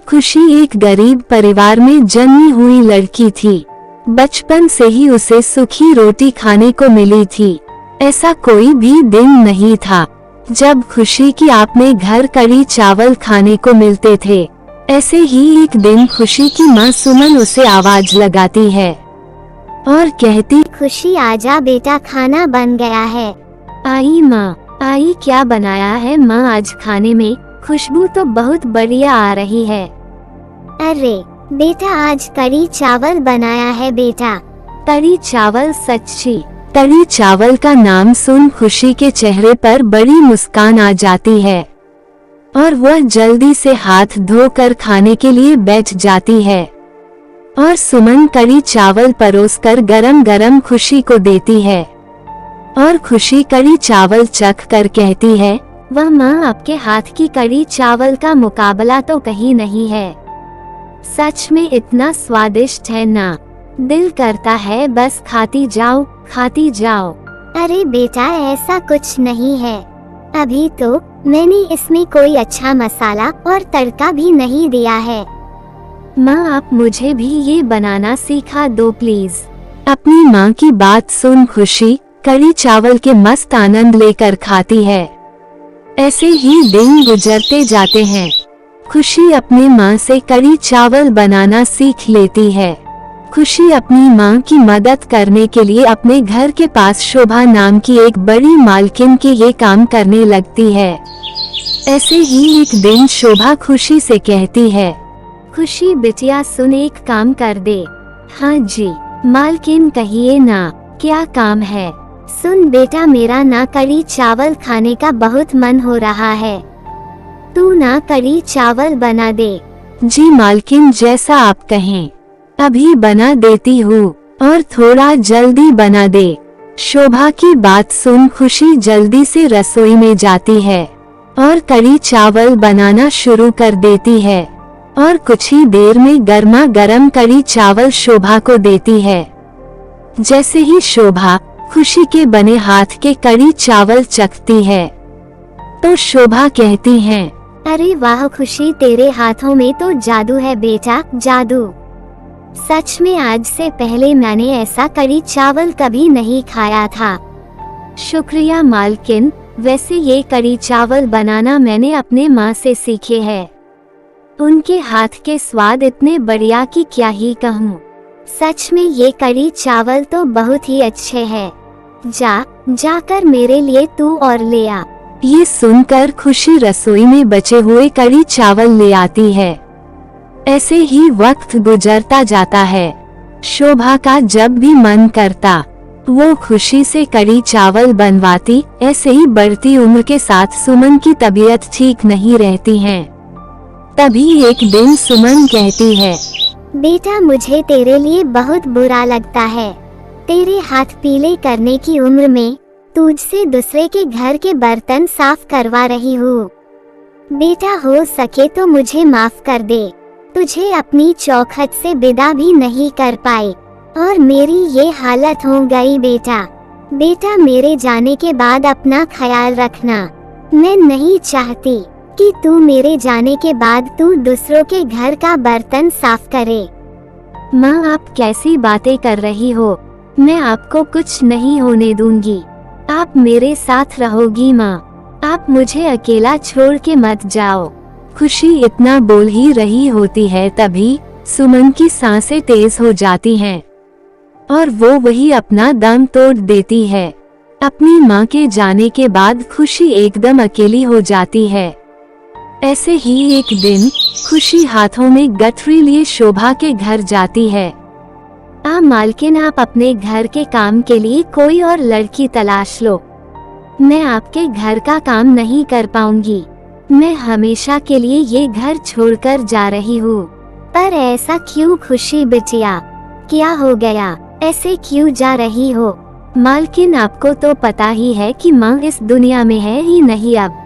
खुशी एक गरीब परिवार में जन्मी हुई लड़की थी। बचपन से ही उसे सूखी रोटी खाने को मिली थी। ऐसा कोई भी दिन नहीं था जब खुशी की आपने घर कड़ी चावल खाने को मिलते थे। ऐसे ही एक दिन खुशी की माँ सुमन उसे आवाज लगाती है और कहती, खुशी आजा बेटा, खाना बन गया है। आई माँ, आई। क्या बनाया है माँ आज खाने में? खुशबू तो बहुत बढ़िया आ रही है। अरे बेटा, आज कड़ी चावल बनाया है बेटा। कड़ी चावल? सच्ची? कड़ी चावल का नाम सुन खुशी के चेहरे पर बड़ी मुस्कान आ जाती है और वह जल्दी से हाथ धोकर खाने के लिए बैठ जाती है और सुमन कड़ी चावल परोसकर गरम गरम खुशी को देती है और खुशी कड़ी चावल चख कर कहती है, वह माँ, आपके हाथ की कड़ी चावल का मुकाबला तो कहीं नहीं है। सच में इतना स्वादिष्ट है ना, दिल करता है बस खाती जाओ, खाती जाओ। अरे बेटा, ऐसा कुछ नहीं है। अभी तो मैंने इसमें कोई अच्छा मसाला और तड़का भी नहीं दिया है। माँ, आप मुझे भी ये बनाना सिखा दो प्लीज। अपनी माँ की बात सुन खुशी कड़ी चावल के मस्त आनंद लेकर खाती है। ऐसे ही दिन गुजरते जाते हैं। खुशी अपनी माँ से कड़ी चावल बनाना सीख लेती है। खुशी अपनी माँ की मदद करने के लिए अपने घर के पास शोभा नाम की एक बड़ी मालकिन के ये काम करने लगती है। ऐसे ही एक दिन शोभा खुशी से कहती है, खुशी बिटिया सुन, एक काम कर दे। हाँ जी मालकिन, कहिए ना, क्या काम है? सुन बेटा, मेरा ना कड़ी चावल खाने का बहुत मन हो रहा है। तू ना कड़ी चावल बना दे। जी मालकिन, जैसा आप कहें, अभी बना देती हूँ और थोड़ा जल्दी बना दे। शोभा की बात सुन खुशी जल्दी से रसोई में जाती है और कड़ी चावल बनाना शुरू कर देती है और कुछ ही देर में गर्मा गर्म कड़ी चावल शोभा को देती है। जैसे ही शोभा खुशी के बने हाथ के कड़ी चावल चखती है तो शोभा कहती है, अरे वाह खुशी, तेरे हाथों में तो जादू है बेटा, जादू। सच में आज से पहले मैंने ऐसा कड़ी चावल कभी नहीं खाया था। शुक्रिया मालकिन, वैसे ये कड़ी चावल बनाना मैंने अपने माँ से सीखे हैं। उनके हाथ के स्वाद इतने बढ़िया कि क्या ही कहूँ। सच में ये कड़ी चावल तो बहुत ही अच्छे हैं। जाकर मेरे लिए तू और ले आ। ये सुनकर खुशी रसोई में बचे हुए कड़ी चावल ले आती है। ऐसे ही वक्त गुजरता जाता है। शोभा का जब भी मन करता वो खुशी से कड़ी चावल बनवाती। ऐसे ही बढ़ती उम्र के साथ सुमन की तबीयत ठीक नहीं रहती है। तभी एक दिन सुमन कहती है, बेटा, मुझे तेरे लिए बहुत बुरा लगता है। तेरे हाथ पीले करने की उम्र में तुझसे दूसरे के घर के बर्तन साफ करवा रही हूँ। बेटा, हो सके तो मुझे माफ कर दे। तुझे अपनी चौखट से विदा भी नहीं कर पाई और मेरी ये हालत हो गई बेटा। बेटा, मेरे जाने के बाद अपना ख्याल रखना। मैं नहीं चाहती कि तू मेरे जाने के बाद तू दूसरों के घर का बर्तन साफ करे। माँ, आप कैसी बातें कर रही हो? मैं आपको कुछ नहीं होने दूंगी। आप मेरे साथ रहोगी माँ। आप मुझे अकेला छोड़ के मत जाओ। खुशी इतना बोल ही रही होती है तभी सुमन की सांसें तेज हो जाती हैं और वो वही अपना दम तोड़ देती है। अपनी माँ के जाने के बाद खुशी एकदम अकेली हो जाती है। ऐसे ही एक दिन खुशी हाथों में गठरी लिए शोभा के घर जाती है। मालकिन, आप अपने घर के काम के लिए कोई और लड़की तलाश लो। मैं आपके घर का काम नहीं कर पाऊंगी। मैं हमेशा के लिए ये घर छोड़कर जा रही हूँ। पर ऐसा क्यों खुशी बिटिया, क्या हो गया? ऐसे क्यों जा रही हो? मालकिन, आपको तो पता ही है कि माँ इस दुनिया में है ही नहीं अब,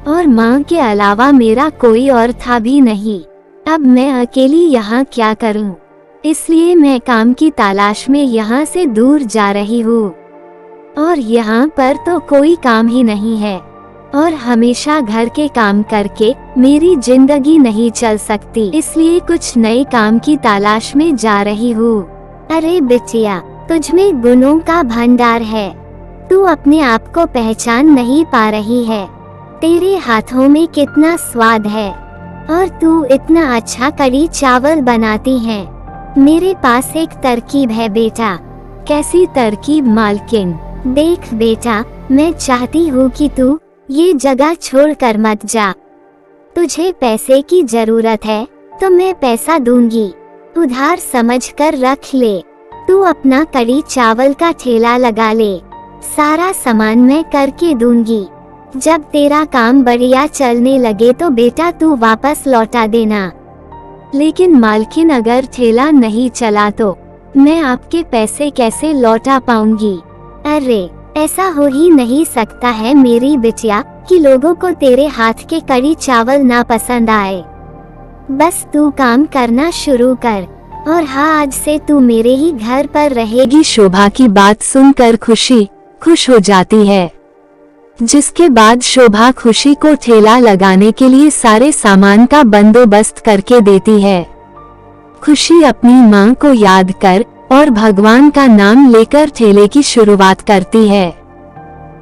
और माँ के अलावा मेरा कोई और था भी नहीं। अब मैं अकेली यहाँ क्या करूँ? इसलिए मैं काम की तलाश में यहाँ से दूर जा रही हूँ और यहाँ पर तो कोई काम ही नहीं है और हमेशा घर के काम करके मेरी जिंदगी नहीं चल सकती, इसलिए कुछ नए काम की तलाश में जा रही हूँ। अरे बिटिया, तुझ में गुणों का भंडार है। तू अपने आप को पहचान नहीं पा रही है। तेरे हाथों में कितना स्वाद है और तू इतना अच्छा कढ़ी चावल बनाती है। मेरे पास एक तरकीब है बेटा। कैसी तरकीब मालकिन? देख बेटा, मैं चाहती हूँ कि तू ये जगह छोड़कर मत जा। तुझे पैसे की जरूरत है तो मैं पैसा दूंगी, उधार समझकर रख ले। तू अपना कढ़ी चावल का ठेला लगा ले, सारा सामान मैं करके दूंगी। जब तेरा काम बढ़िया चलने लगे तो बेटा तू वापस लौटा देना। लेकिन मालकिन, अगर ठेला नहीं चला तो मैं आपके पैसे कैसे लौटा पाऊंगी? अरे, ऐसा हो ही नहीं सकता है मेरी बिटिया कि लोगों को तेरे हाथ के कढ़ी चावल ना पसंद आए। बस तू काम करना शुरू कर और हाँ, आज से तू मेरे ही घर पर रहेगी। शोभा की बात सुनकर खुशी खुश हो जाती है, जिसके बाद शोभा खुशी को ठेला लगाने के लिए सारे सामान का बंदोबस्त करके देती है। खुशी अपनी माँ को याद कर और भगवान का नाम लेकर ठेले की शुरुआत करती है,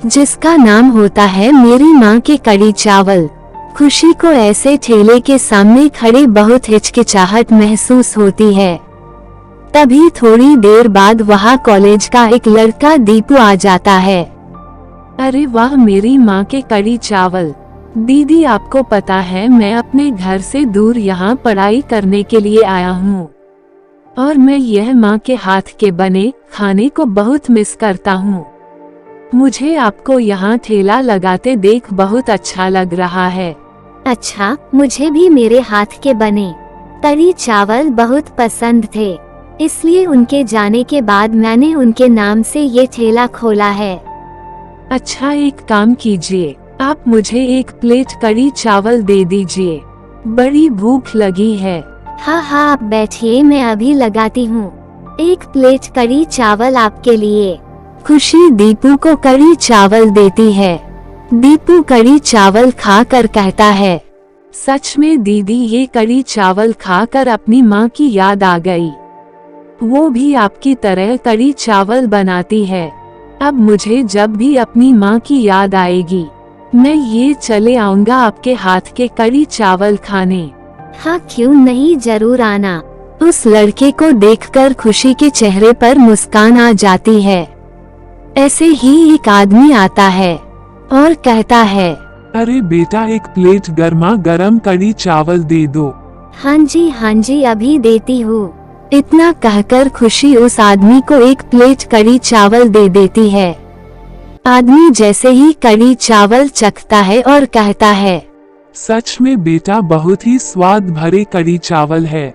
जिसका नाम होता है मेरी माँ के कढ़ी चावल। खुशी को ऐसे ठेले के सामने खड़े बहुत हिचकिचाहट महसूस होती है। तभी थोड़ी देर बाद वहाँ कॉलेज का एक लड़का दीपू आ जाता है। अरे वाह, मेरी माँ के कढ़ी चावल। दीदी, आपको पता है मैं अपने घर से दूर यहाँ पढ़ाई करने के लिए आया हूँ और मैं यह माँ के हाथ के बने खाने को बहुत मिस करता हूँ। मुझे आपको यहाँ ठेला लगाते देख बहुत अच्छा लग रहा है। अच्छा, मुझे भी मेरे हाथ के बने कढ़ी चावल बहुत पसंद थे, इसलिए उनके जाने के बाद मैंने उनके नाम से ये ठेला खोला है। अच्छा, एक काम कीजिए, आप मुझे एक प्लेट कढ़ी चावल दे दीजिए, बड़ी भूख लगी है। हाँ हाँ, आप बैठिए, मैं अभी लगाती हूँ। एक प्लेट कढ़ी चावल आपके लिए। खुशी दीपू को कढ़ी चावल देती है। दीपू कढ़ी चावल खाकर कहता है, सच में दीदी, ये कढ़ी चावल खाकर अपनी माँ की याद आ गई। वो भी आपकी तरह कढ़ी चावल बनाती है। अब मुझे जब भी अपनी माँ की याद आएगी, मैं ये चले आऊंगा आपके हाथ के कढ़ी चावल खाने। हाँ, क्यों नहीं, जरूर आना। उस लड़के को देखकर खुशी के चेहरे पर मुस्कान आ जाती है। ऐसे ही एक आदमी आता है और कहता है, अरे बेटा, एक प्लेट गर्मा गर्म कढ़ी चावल दे दो। हाँ जी, अभी देती हूँ। इतना कहकर खुशी उस आदमी को एक प्लेट कढ़ी चावल दे देती है। आदमी जैसे ही कढ़ी चावल चखता है और कहता है, सच में बेटा, बहुत ही स्वाद भरे कढ़ी चावल है।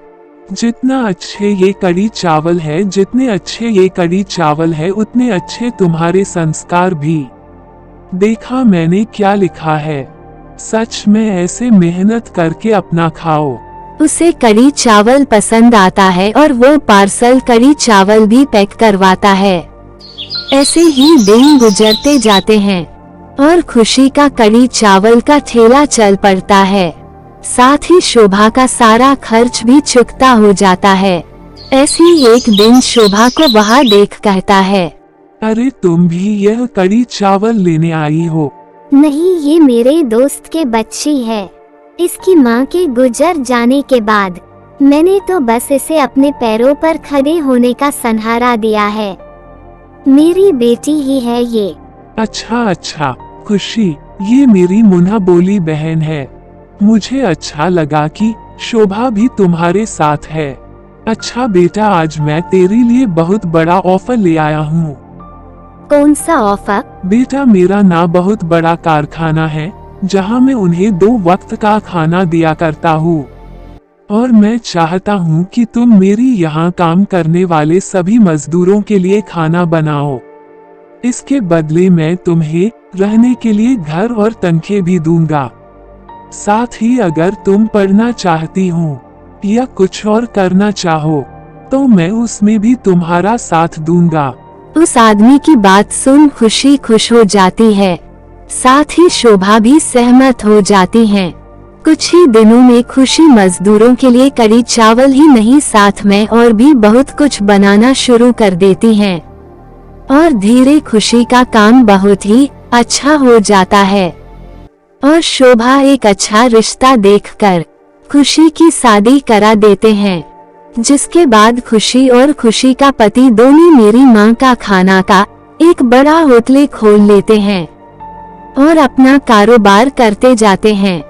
जितना अच्छे ये कढ़ी चावल है, जितने अच्छे ये कढ़ी चावल है, उतने अच्छे तुम्हारे संस्कार भी। देखा मैंने क्या लिखा है, सच में ऐसे मेहनत करके अपना खाओ। उसे कढ़ी चावल पसंद आता है और वो पार्सल कढ़ी चावल भी पैक करवाता है। ऐसे ही दिन गुजरते जाते हैं और खुशी का कढ़ी चावल का ठेला चल पड़ता है। साथ ही शोभा का सारा खर्च भी चुकता हो जाता है। ऐसी एक दिन शोभा को वहाँ देख कहता है, अरे तुम भी यह कढ़ी चावल लेने आई हो? नहीं, ये मेरे दोस्त के बच्ची है। इसकी माँ के गुजर जाने के बाद मैंने तो बस इसे अपने पैरों पर खड़े होने का सहारा दिया है। मेरी बेटी ही है ये। अच्छा, खुशी, ये मेरी मुन्ना बोली बहन है। मुझे अच्छा लगा कि शोभा भी तुम्हारे साथ है। अच्छा बेटा, आज मैं तेरे लिए बहुत बड़ा ऑफर ले आया हूँ। कौन सा ऑफर? बेटा, मेरा ना बहुत बड़ा कारखाना है जहाँ मैं उन्हें 2 वक्त का खाना दिया करता हूँ और मैं चाहता हूँ कि तुम मेरी यहाँ काम करने वाले सभी मजदूरों के लिए खाना बनाओ। इसके बदले मैं तुम्हें रहने के लिए घर और तनख्वाह भी दूंगा। साथ ही अगर तुम पढ़ना चाहती हो या कुछ और करना चाहो तो मैं उसमें भी तुम्हारा साथ दूंगा। उस आदमी की बात सुन खुशी खुश हो जाती है साथ ही शोभा भी सहमत हो जाती हैं। कुछ ही दिनों में खुशी मजदूरों के लिए कड़ी चावल ही नहीं साथ में और भी बहुत कुछ बनाना शुरू कर देती हैं। और धीरे खुशी का काम बहुत ही अच्छा हो जाता है और शोभा एक अच्छा रिश्ता देखकर खुशी की शादी करा देते हैं, जिसके बाद खुशी और खुशी का पति दोनों मेरी माँ का खाना का एक बड़ा होटल खोल लेते हैं और अपना कारोबार करते जाते हैं।